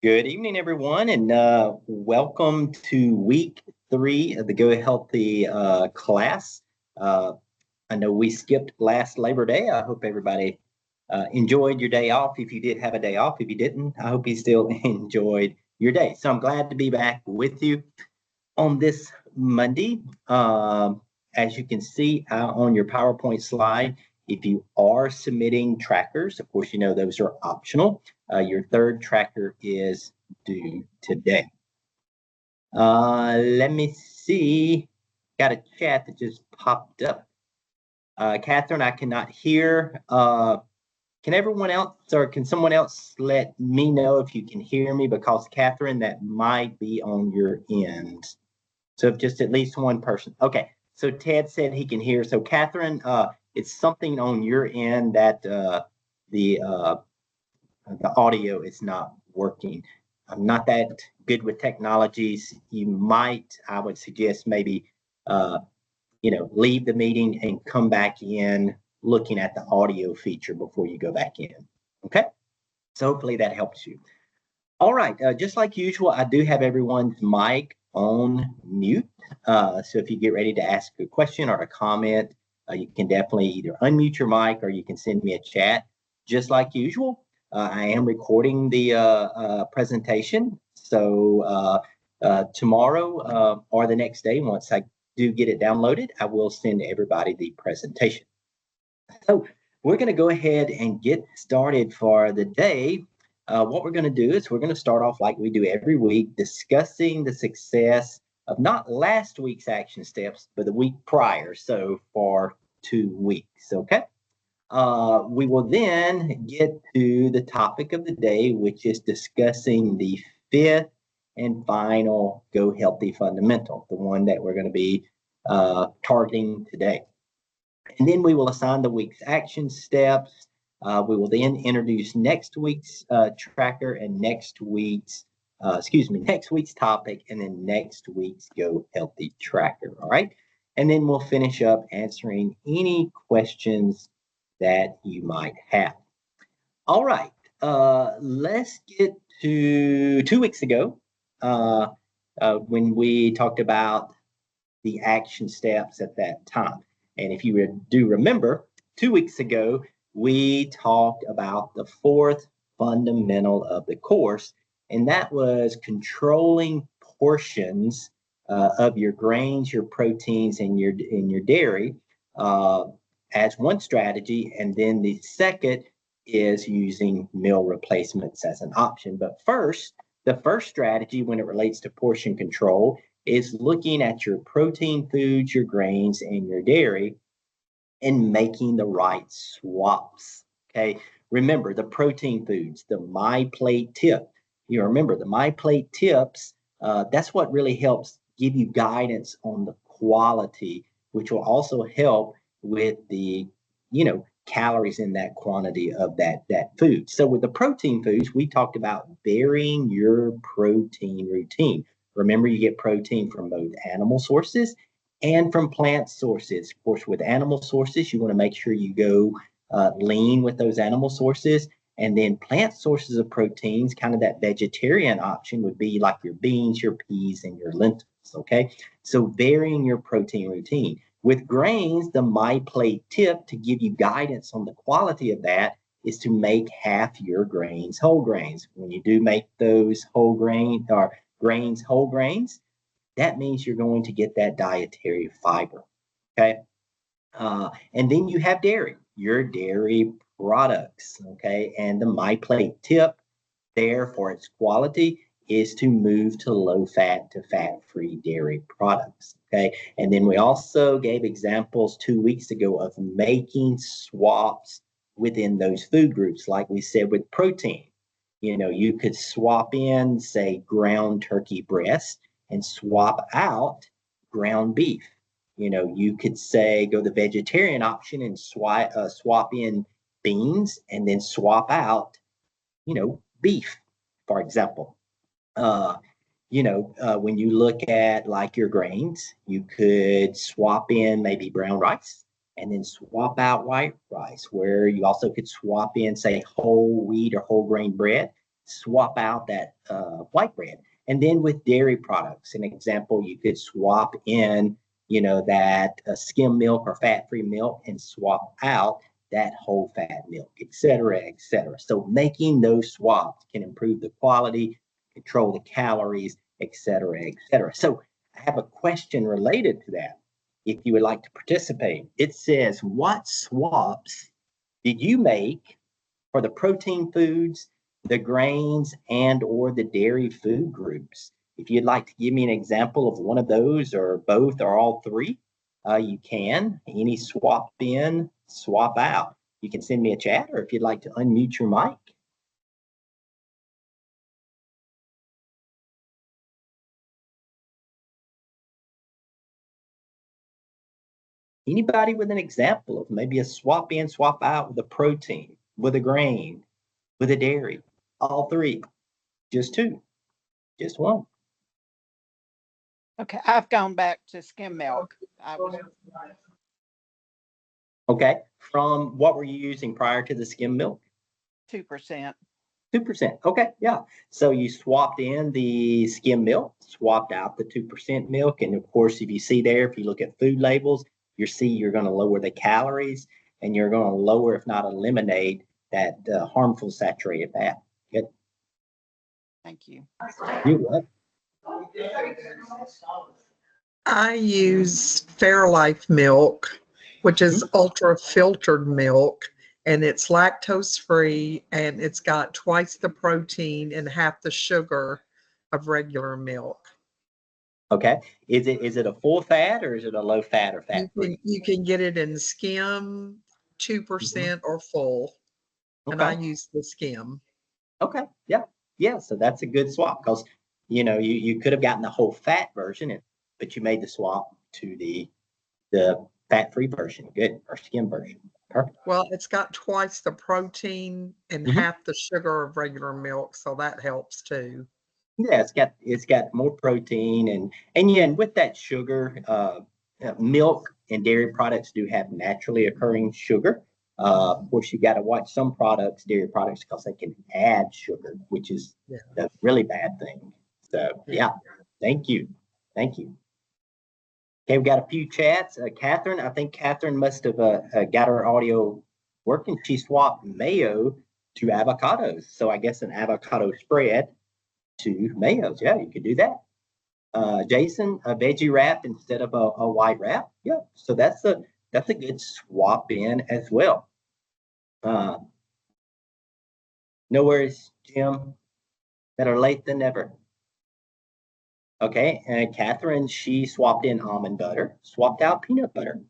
Good evening, everyone, and welcome to week 3 of the Go Healthy class. Uh, I know we skipped last Labor Day. I hope everybody enjoyed your day off. If you did have a day off, if you didn't, I hope you still enjoyed your day. So I'm glad to be back with you on this Monday. As you can see on your PowerPoint slide, if you are submitting trackers, of course, you know those are optional. Your third tracker is due today. Let me see. Got a chat that just popped up. Catherine, I cannot hear. Can everyone else, or can someone else let me know if you can hear me? Because Catherine, that might be on your end. So if just at least one person. Okay. So Ted said he can hear. So Catherine, it's something on your end that the audio is not working. I'm not that good with technologies. You might, I would suggest maybe, leave the meeting and come back in looking at the audio feature before you go back in. Okay. So hopefully that helps you. All right, just like usual, I do have everyone's mic on mute. So if you get ready to ask a question or a comment, you can definitely either unmute your mic or you can send me a chat. Just like usual, I am recording the presentation. So tomorrow or the next day, once I do get it downloaded, I will send everybody the presentation. So we're going to go ahead and get started for the day. What we're going to do is we're going to start off like we do every week, discussing the success of not last week's action steps, but the week prior. So for 2 weeks, okay? We will then get to the topic of the day, which is discussing the fifth and final Go Healthy fundamental, the one that we're going to be targeting today. And then we will assign the week's action steps. We will then introduce next week's tracker and next week's topic, and then next week's Go Healthy tracker. All right. And then we'll finish up answering any questions that you might have. All right. Let's get to 2 weeks ago when we talked about the action steps at that time. And if you do remember, 2 weeks ago, we talked about the fourth fundamental of the course, and that was controlling portions of your grains, your proteins, and your dairy as one strategy. And then the second is using meal replacements as an option. But first, the first strategy when it relates to portion control is looking at your protein foods, your grains, and your dairy and making the right swaps. Okay. Remember the protein foods, the My Plate tip. You remember the My Plate tips, that's what really helps give you guidance on the quality, which will also help with the, calories in that quantity of that food. So with the protein foods, we talked about varying your protein routine. Remember, you get protein from both animal sources and from plant sources. Of course, with animal sources, you want to make sure you go lean with those animal sources. And then plant sources of proteins, kind of that vegetarian option would be like your beans, your peas, and your lentils. Okay. So varying your protein routine. With grains, the My Plate tip to give you guidance on the quality of that is to make half your grains whole grains. When you do make those whole grain or grains whole grains, that means you're going to get that dietary fiber. Okay. And then you have dairy, your dairy products. Okay. And the My Plate tip there for its quality is to move to low fat to fat free dairy products. Okay. And then we also gave examples 2 weeks ago of making swaps within those food groups, like we said with protein. You could swap in, say, ground turkey breast and swap out ground beef. You could say go the vegetarian option and swap in beans and then swap out, beef, for example. When you look at like your grains, you could swap in maybe brown rice and then swap out white rice, where you also could swap in, say, whole wheat or whole grain bread. swap out that white bread. And then with dairy products, an example, you could swap in, that skim milk or fat-free milk and swap out that whole fat milk, et cetera, et cetera. So making those swaps can improve the quality, control the calories, et cetera, et cetera. So I have a question related to that. If you would like to participate, it says, what swaps did you make for the protein foods, the grains, and or the dairy food groups? If you'd like to give me an example of one of those or both or all three, you can. Any swap in, swap out. You can send me a chat, or if you'd like to unmute your mic. Anybody with an example of maybe a swap in, swap out with a protein, with a grain, with a dairy? All three, just two, just one. Okay, I've gone back to skim milk. Okay, from what were you using prior to the skim milk? 2%. 2%. Okay, yeah. So you swapped in the skim milk, swapped out the 2% milk. And of course, if you see there, if you look at food labels, you're going to lower the calories and you're going to lower, if not eliminate, that harmful saturated fat. Good. Thank you. You what? I use Fairlife milk, which is ultra filtered milk, and it's lactose free, and it's got twice the protein and half the sugar of regular milk. Okay. Is it a full fat or is it a low fat or fat free? You can get it in skim, 2% or full. And I use the skim. Okay. Yeah. Yeah. So that's a good swap because you could have gotten the whole fat version, but you made the swap to the fat-free version. Good. Or skim version. Perfect. Well, it's got twice the protein and half the sugar of regular milk, so that helps too. Yeah, it's got more protein and with that sugar, milk and dairy products do have naturally occurring sugar. Of course, you got to watch some products, dairy products, because they can add sugar, which is a really bad thing. So yeah, thank you. Okay, we've got a few chats. Catherine, I think Catherine must have got her audio working. She swapped mayo to avocados, so I guess an avocado spread to mayos. Yeah, you could do that. Jason, a veggie wrap instead of a white wrap. Yeah, so that's a good swap in as well. No worries, Jim. Better late than never. Okay, and Catherine, she swapped in almond butter, swapped out peanut butter.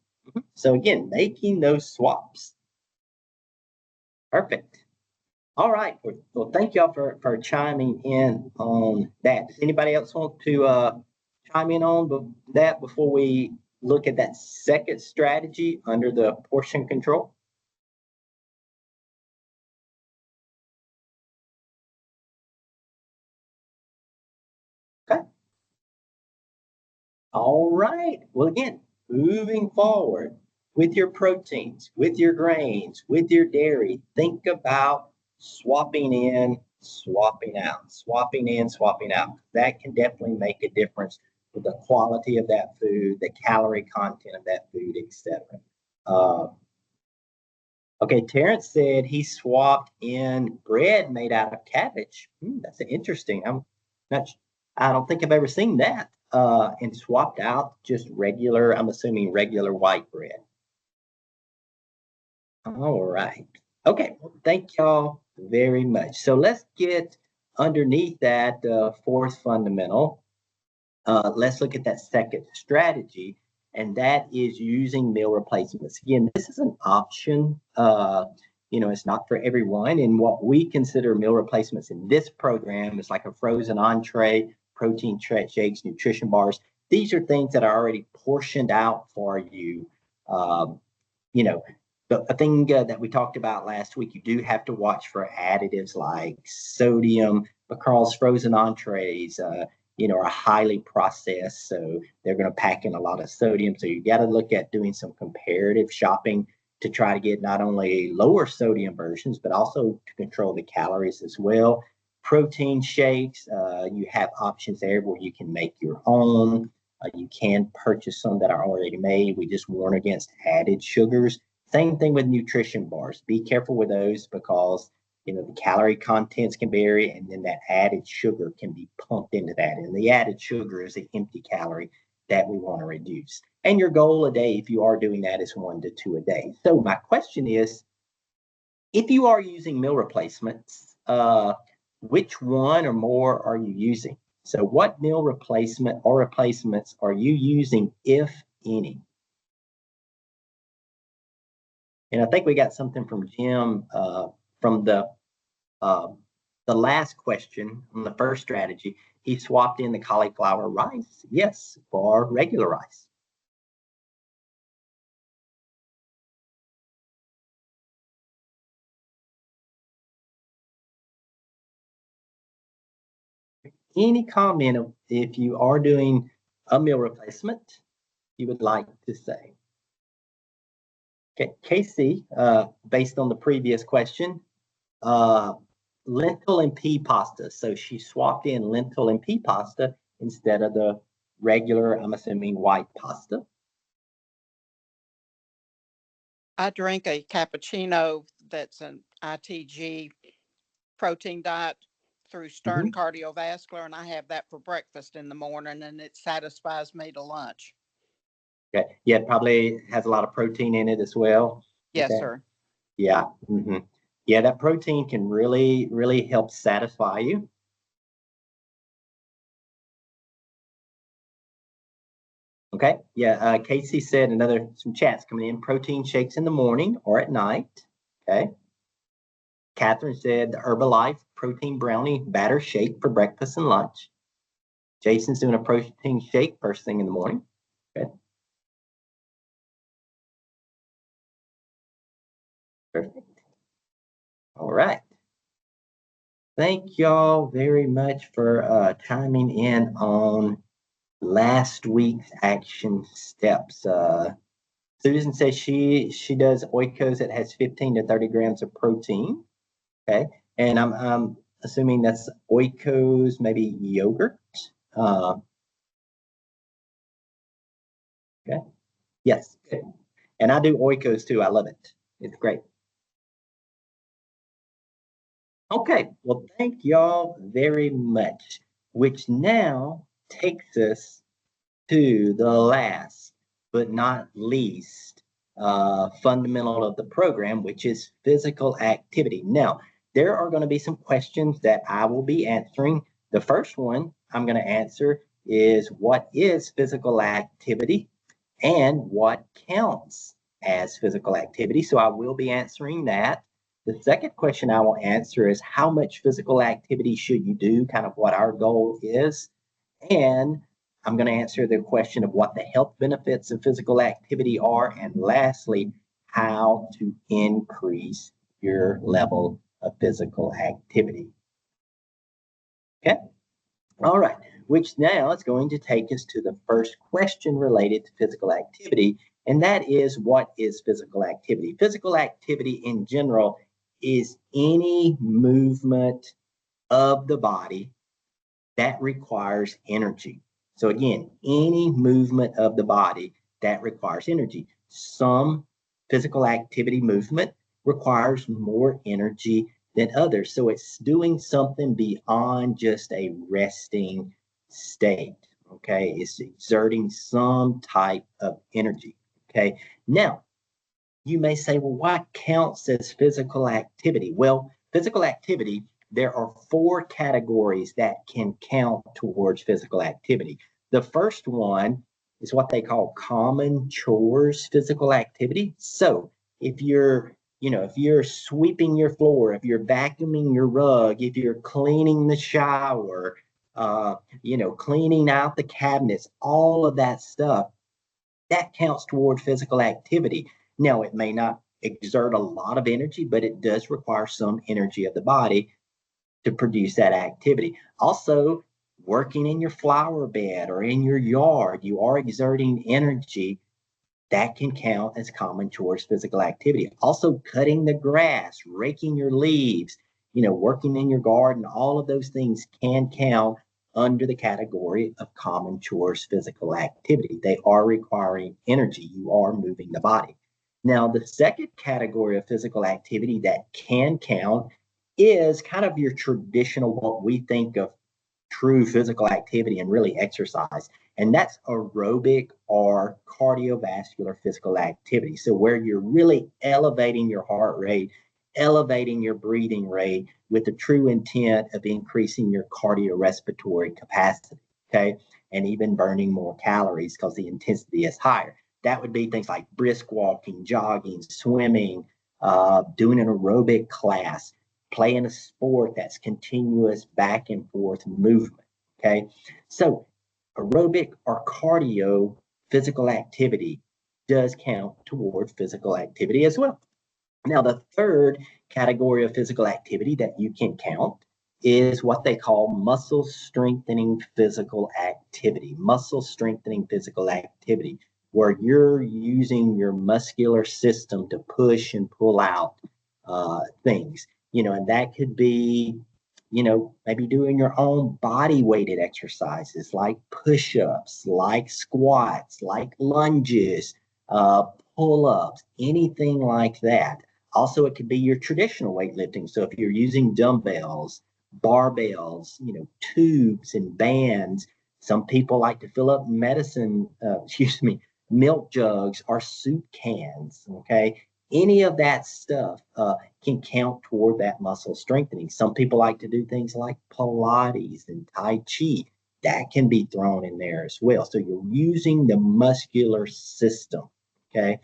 So again, making those swaps. Perfect. All right. Well, thank y'all for chiming in on that. Does anybody else want to chime in on that before we look at that second strategy under the portion control? Okay. All right. Well, again, moving forward with your proteins, with your grains, with your dairy, think about swapping in, swapping out, swapping in, swapping out. That can definitely make a difference with the quality of that food, the calorie content of that food, etc. Okay, Terrence said he swapped in bread made out of cabbage. That's interesting. I don't think I've ever seen that. And swapped out just regular, I'm assuming regular white bread. All right. Okay. Well, thank y'all very much. So let's get underneath that fourth fundamental. Let's look at that second strategy, and that is using meal replacements. Again, this is an option. It's not for everyone. And what we consider meal replacements in this program is like a frozen entree, protein shakes, nutrition bars. These are things that are already portioned out for you. But a thing that we talked about last week, you do have to watch for additives like sodium, because frozen entrees, are highly processed. So they're going to pack in a lot of sodium. So you got to look at doing some comparative shopping to try to get not only lower sodium versions, but also to control the calories as well. protein shakes, you have options there where you can make your own. You can purchase some that are already made. We just warn against added sugars. Same thing with nutrition bars. Be careful with those because the calorie contents can vary, and then that added sugar can be pumped into that. And the added sugar is the empty calorie that we want to reduce. And your goal a day, if you are doing that, is 1 to 2 a day. So my question is, if you are using meal replacements, which one or more are you using? So what meal replacement or replacements are you using, if any? And I think we got something from Jim from the last question on the first strategy. He swapped in the cauliflower rice, yes, for regular rice. Any comment if you are doing a meal replacement you would like to say? Okay, Casey, based on the previous question, lentil and pea pasta. So she swapped in lentil and pea pasta instead of the regular, I'm assuming, white pasta. I drink a cappuccino that's an ITG protein diet through Stern Cardiovascular, and I have that for breakfast in the morning, and it satisfies me to lunch. Okay. Yeah, it probably has a lot of protein in it as well. Yes, Okay. sir. Yeah. Yeah, that protein can really, really help satisfy you. Okay. Yeah. Casey said some chats coming in. Protein shakes in the morning or at night. Okay. Catherine said the Herbalife protein brownie batter shake for breakfast and lunch. Jason's doing a protein shake first thing in the morning. Okay. Perfect. All right. Thank y'all very much for chiming in on last week's action steps. Susan says she does Oikos that has 15 to 30 grams of protein. Okay, and I'm assuming that's Oikos, maybe yogurt. Okay. Yes. Okay. And I do Oikos too. I love it. It's great. Okay. Well, thank y'all very much. Which now takes us to the last but not least fundamental of the program, which is physical activity. Now, there are going to be some questions that I will be answering. The first one I'm going to answer is, what is physical activity and what counts as physical activity? So I will be answering that. The second question I will answer is, how much physical activity should you do, kind of what our goal is. And I'm going to answer the question of what the health benefits of physical activity are. And lastly, how to increase your level of physical activity. Okay. All right. Which now is going to take us to the first question related to physical activity. And that is, what is physical activity? Physical activity in general is any movement of the body that requires energy. So again, any movement of the body that requires energy. Some physical activity movement requires more energy than others. So it's doing something beyond just a resting state. Okay, it's exerting some type of energy. Okay, now you may say, well, what counts as physical activity? Well, physical activity, there are 4 categories that can count towards physical activity. The first one is what they call common chores physical activity. So if you're sweeping your floor, if you're vacuuming your rug, if you're cleaning the shower, cleaning out the cabinets, all of that stuff, that counts toward physical activity. Now, it may not exert a lot of energy, but it does require some energy of the body to produce that activity. Also, working in your flower bed or in your yard, you are exerting energy. That can count as common chores physical activity. Also, cutting the grass, raking your leaves, working in your garden, all of those things can count under the category of common chores physical activity. They are requiring energy. You are moving the body. Now, the second category of physical activity that can count is kind of your traditional, what we think of true physical activity and really exercise. And that's aerobic or cardiovascular physical activity. So, where you're really elevating your heart rate, elevating your breathing rate with the true intent of increasing your cardiorespiratory capacity, okay? And even burning more calories because the intensity is higher. That would be things like brisk walking, jogging, swimming, doing an aerobic class, playing a sport that's continuous back and forth movement. Okay. So aerobic or cardio physical activity does count toward physical activity as well. Now, the third category of physical activity that you can count is what they call muscle strengthening physical activity. Muscle strengthening physical activity, where you're using your muscular system to push and pull out things, and that could be, maybe doing your own body weighted exercises like push ups, like squats, like lunges, uh, pull ups, anything like that. Also, it could be your traditional weightlifting. So if you're using dumbbells, barbells, tubes and bands, some people like to fill up milk jugs or soup cans. Okay. Any of that stuff can count toward that muscle strengthening. Some people like to do things like Pilates and Tai Chi. That can be thrown in there as well. So you're using the muscular system. Okay.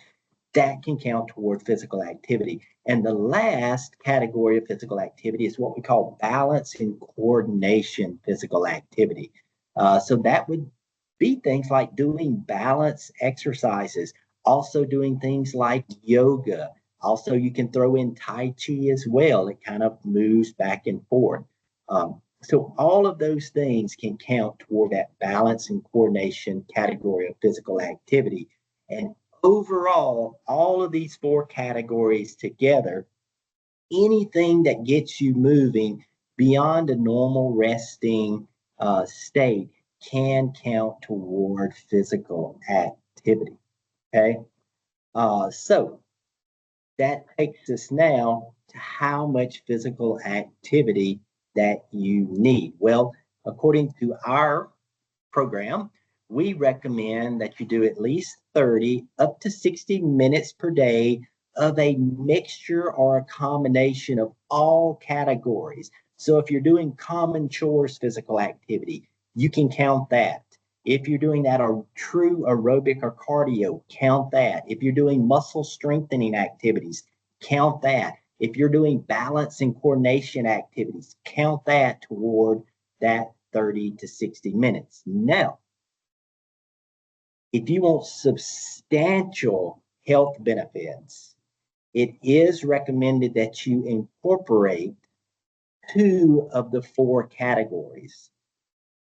That can count toward physical activity. And the last category of physical activity is what we call balance and coordination physical activity. So that would be things like doing balance exercises, also doing things like yoga. Also, you can throw in Tai Chi as well. It kind of moves back and forth. So all of those things can count toward that balance and coordination category of physical activity. And overall, all of these four categories together, anything that gets you moving beyond a normal resting state can count toward physical activity. Okay. So that takes us now to how much physical activity that you need. Well, according to our program, we recommend that you do at least 30 up to 60 minutes per day of a mixture or a combination of all categories. So if you're doing common chores physical activity, you can count that. If you're doing that or true aerobic or cardio, count that. If you're doing muscle strengthening activities, count that. If you're doing balance and coordination activities, count that toward that 30 to 60 minutes. Now, if you want substantial health benefits, it is recommended that you incorporate two of the four categories.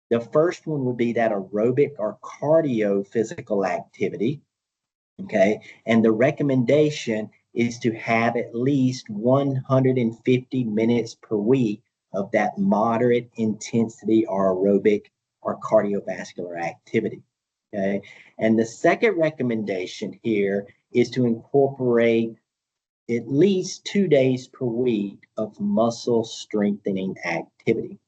The first one would be that aerobic or cardio physical activity. Okay. And the recommendation is to have at least 150 minutes per week of that moderate intensity or aerobic or cardiovascular activity. Okay. And the second recommendation here is to incorporate at least 2 days per week of muscle strengthening activity.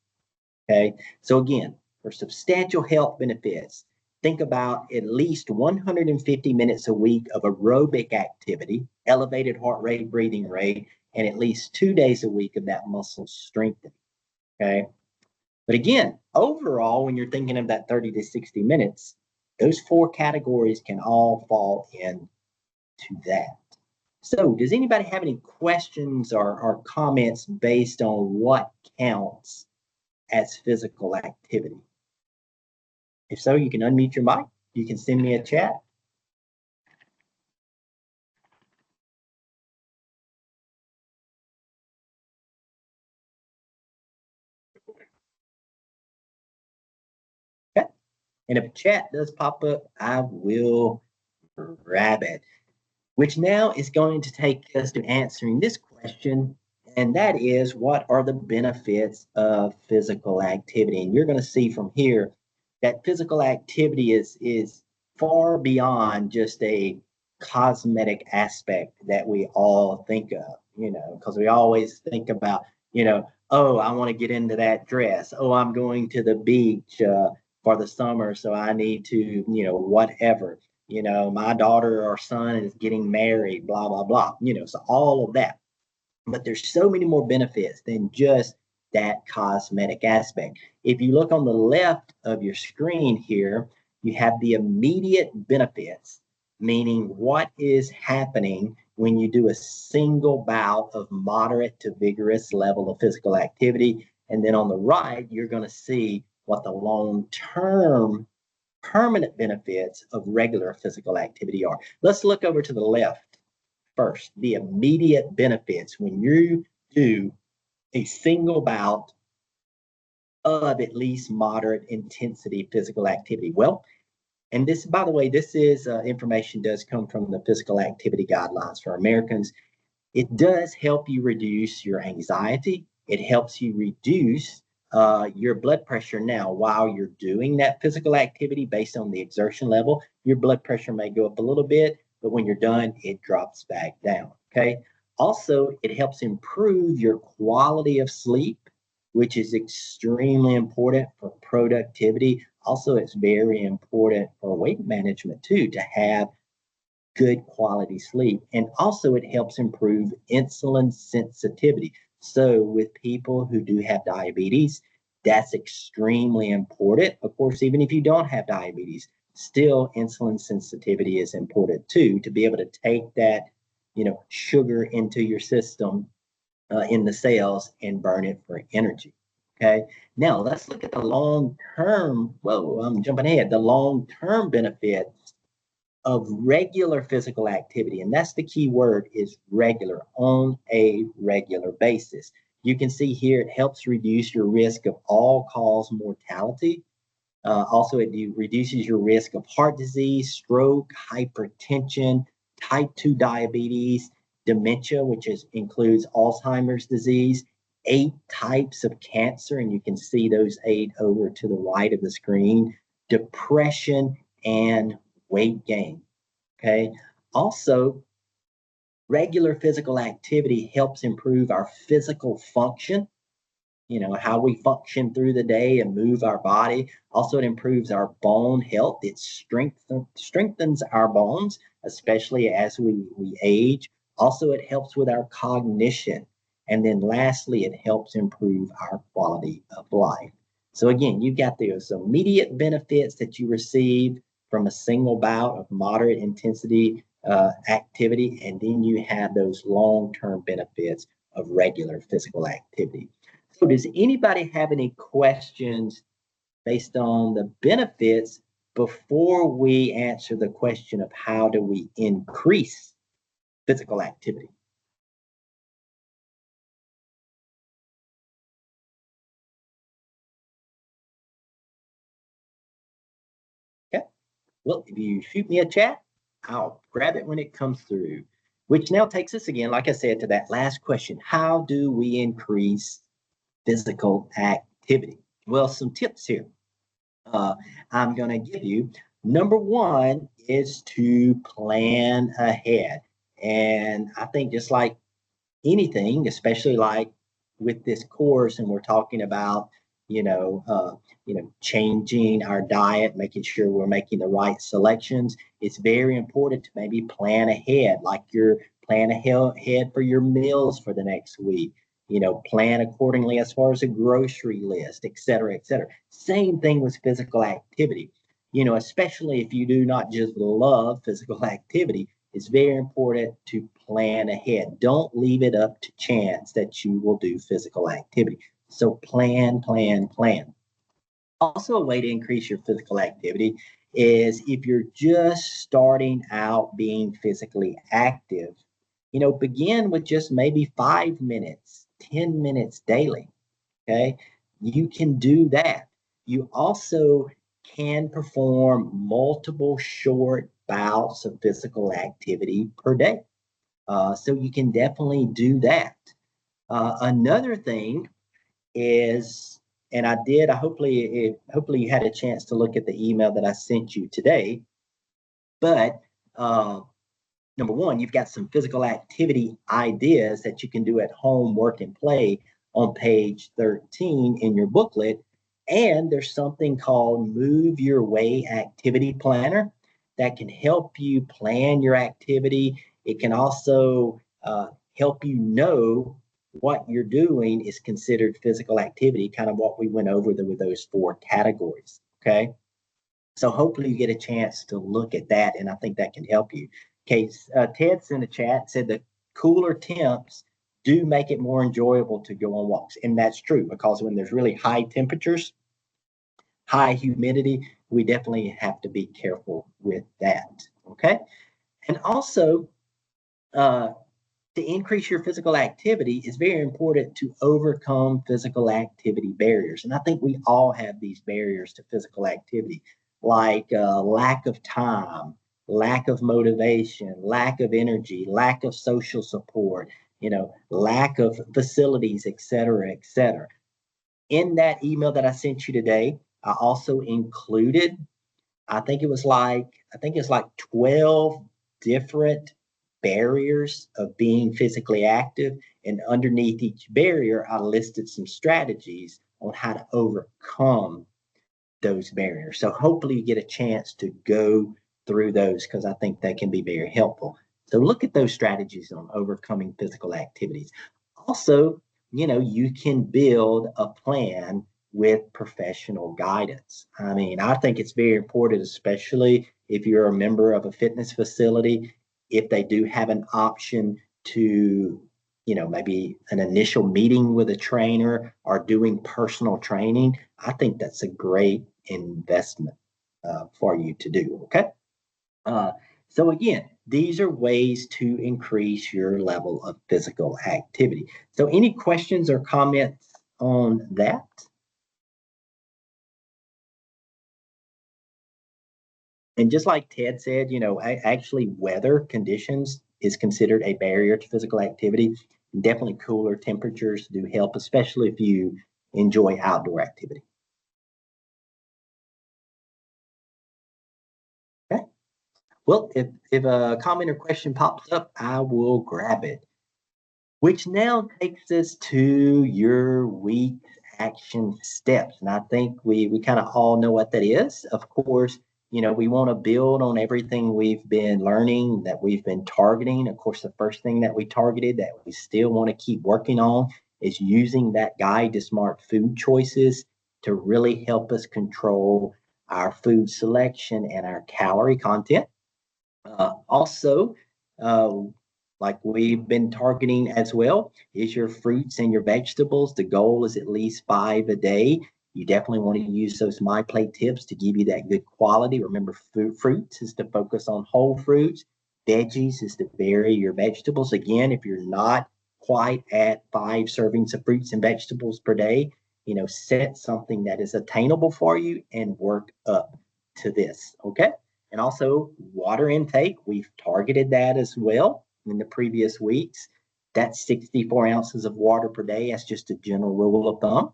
Okay. So again, for substantial health benefits, think about at least 150 minutes a week of aerobic activity, elevated heart rate, breathing rate, and at least 2 days a week of that muscle strengthening. Okay. But again, overall, when you're thinking of that 30 to 60 minutes, those four categories can all fall into that. So, does anybody have any questions or comments based on what counts as physical activity? If so, you can unmute your mic. You can send me a chat. Okay. And if a chat does pop up, I will grab it, which now is going to take us to answering this question. And that is, what are the benefits of physical activity? And you're going to see from here that physical activity is far beyond just a cosmetic aspect that we all think of, because we always think about, oh, I want to get into that dress. Oh, I'm going to the beach for the summer, so I need to, whatever. My daughter or son is getting married, blah, blah, blah. So all of that, but there's so many more benefits than just that cosmetic aspect. If you look on the left of your screen here, you have the immediate benefits, meaning what is happening when you do a single bout of moderate to vigorous level of physical activity. And then on the right, you're going to see what the long-term permanent benefits of regular physical activity are. Let's look over to the left first, the immediate benefits when you do a single bout of at least moderate intensity physical activity. Well, and this, by the way, this is information does come from the physical activity guidelines for Americans. It does help you reduce your anxiety. It helps you reduce your blood pressure. Now, while you're doing that physical activity based on the exertion level, your blood pressure may go up a little bit, but when you're done, it drops back down. Okay. Also, it helps improve your quality of sleep, which is extremely important for productivity. Also, it's very important for weight management too, to have good quality sleep. And also, it helps improve insulin sensitivity. So, with people who do have diabetes, that's extremely important. Of course, even if you don't have diabetes, still insulin sensitivity is important too, to be able to take that, sugar into your system in the cells and burn it for energy. Okay. Now let's look at the long term. Whoa, I'm jumping ahead. The long term benefits of regular physical activity, and that's the key word, is regular, on a regular basis. You can see here it helps reduce your risk of all cause mortality. Also, it reduces your risk of heart disease, stroke, hypertension, type 2 diabetes, dementia, which includes Alzheimer's disease, 8 types of cancer, and you can see those 8 over to the right of the screen, depression, and weight gain. Okay. Also, regular physical activity helps improve our physical function, how we function through the day and move our body. Also, it improves our bone health. It strengthens our bones, especially as we age. Also, it helps with our cognition. And then lastly, it helps improve our quality of life. So again, you've got those immediate benefits that you receive from a single bout of moderate intensity activity, and then you have those long-term benefits of regular physical activity. So does anybody have any questions based on the benefits before we answer the question of how do we increase physical activity? Okay. Well, if you shoot me a chat, I'll grab it when it comes through, which now takes us again, like I said, to that last question. How do we increase physical activity? Well, some tips here. I'm going to give you. Number one is to plan ahead. And I think just like anything, especially like with this course, and we're talking about, changing our diet, making sure we're making the right selections. It's very important to maybe plan ahead, like you're plan ahead for your meals for the next week. Plan accordingly as far as a grocery list, et cetera, et cetera. Same thing with physical activity. Especially if you do not just love physical activity, it's very important to plan ahead. Don't leave it up to chance that you will do physical activity. So plan, plan, plan. Also, a way to increase your physical activity is if you're just starting out being physically active, begin with just maybe 5 minutes, 10 minutes daily. Okay. You can do that. You also can perform multiple short bouts of physical activity per day. So you can definitely do that. Another thing is, and hopefully you had a chance to look at the email that I sent you today, but number one, you've got some physical activity ideas that you can do at home, work and play on page 13 in your booklet. And there's something called Move Your Way Activity Planner that can help you plan your activity. It can also help you know what you're doing is considered physical activity, kind of what we went over with those 4 categories. Okay. So hopefully you get a chance to look at that, and I think that can help you. Okay, Ted's in the chat said that cooler temps do make it more enjoyable to go on walks, and that's true because when there's really high temperatures, high humidity, we definitely have to be careful with that. Okay, and also to increase your physical activity, it's very important to overcome physical activity barriers. And I think we all have these barriers to physical activity, like lack of time, lack of motivation, lack of energy, lack of social support, lack of facilities, et cetera, et cetera. In that email that I sent you today, I also included, I think it's like 12 different barriers of being physically active. And underneath each barrier, I listed some strategies on how to overcome those barriers. So hopefully you get a chance to go through those because I think that can be very helpful. So look at those strategies on overcoming physical activities. Also, you can build a plan with professional guidance. I mean, I think it's very important, especially if you're a member of a fitness facility, if they do have an option to, maybe an initial meeting with a trainer or doing personal training. I think that's a great investment for you to do. Okay. Uh, so again, these are ways to increase your level of physical activity. So any questions or comments on that? And just like Ted said, actually weather conditions is considered a barrier to physical activity. Definitely cooler temperatures do help, especially if you enjoy outdoor activity. Okay. Well, if a comment or question pops up, I will grab it. Which now takes us to your week's action steps. And I think we kind of all know what that is. Of course, we want to build on everything we've been learning, that we've been targeting. Of course, the first thing that we targeted that we still want to keep working on is using that guide to smart food choices to really help us control our food selection and our calorie content. Also, uh, like we've been targeting as well, is your fruits and your vegetables. The goal is at least 5 a day. You definitely want to use those My Plate tips to give you that good quality. Remember, fruits is to focus on whole fruits. Veggies is to vary your vegetables. Again, if you're not quite at 5 servings of fruits and vegetables per day, set something that is attainable for you and work up to this. Okay. And also water intake. We've targeted that as well in the previous weeks. That's 64 ounces of water per day. That's just a general rule of thumb.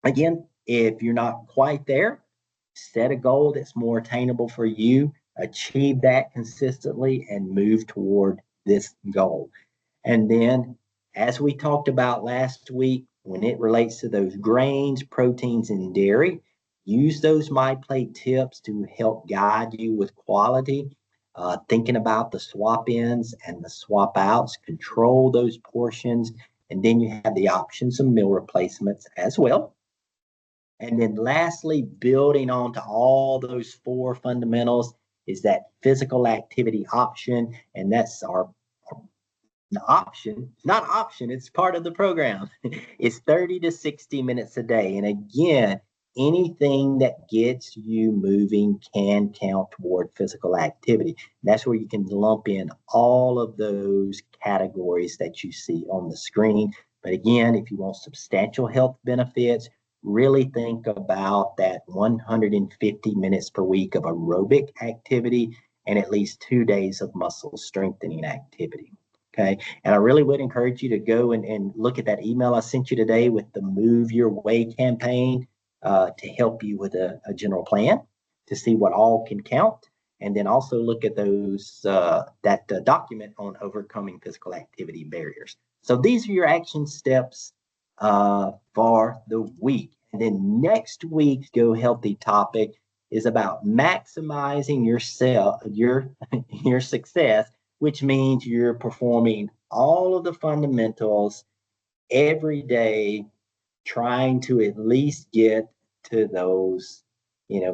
Again, if you're not quite there, set a goal that's more attainable for you, achieve that consistently, and move toward this goal. And then, as we talked about last week, when it relates to those grains, proteins, and dairy, use those My Plate tips to help guide you with quality. Thinking about the swap ins and the swap outs, control those portions. And then you have the options of meal replacements as well. And then lastly, building on to all those 4 fundamentals is that physical activity option. And that's our option, not option, it's part of the program. It's 30 to 60 minutes a day. And again, anything that gets you moving can count toward physical activity. That's where you can lump in all of those categories that you see on the screen. But again, if you want substantial health benefits, really think about that 150 minutes per week of aerobic activity and at least 2 days of muscle strengthening activity. Okay. And I really would encourage you to go and look at that email I sent you today with the Move Your Way campaign to help you with a general plan to see what all can count. And then also look at those that document on overcoming physical activity barriers. So these are your action steps for the week. And then next week's Go Healthy topic is about maximizing your success, which means you're performing all of the fundamentals every day, trying to at least get to those,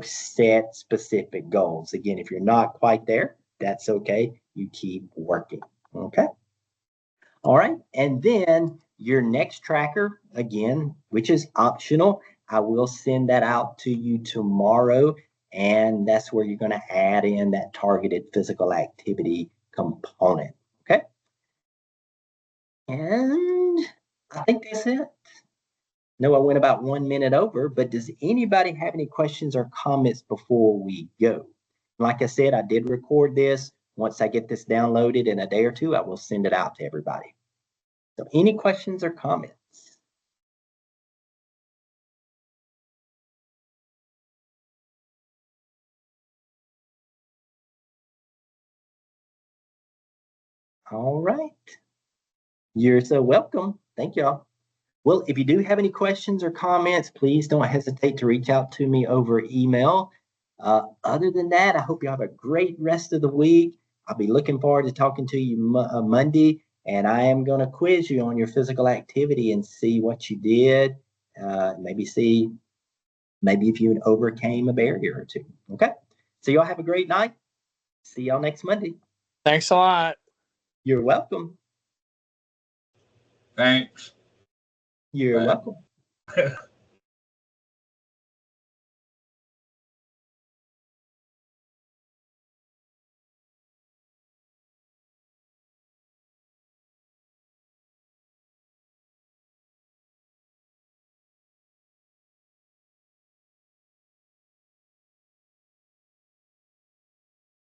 set specific goals. Again, if you're not quite there, that's okay. You keep working. Okay. All right. And then your next tracker, again, which is optional, I will send that out to you tomorrow. And that's where you're going to add in that targeted physical activity component. Okay. And I think that's it. No, I went about 1 minute over, but does anybody have any questions or comments before we go? Like I said, I did record this. Once I get this downloaded in a day or two, I will send it out to everybody. So any questions or comments? All right. You're so welcome. Thank y'all. Well, if you do have any questions or comments, please don't hesitate to reach out to me over email. Other than that, I hope you have a great rest of the week. I'll be looking forward to talking to you Monday, and I am going to quiz you on your physical activity and see what you did. Maybe if you overcame a barrier or two. Okay. So y'all have a great night. See y'all next Monday. Thanks a lot. You're welcome. Thanks. You're Bye. welcome.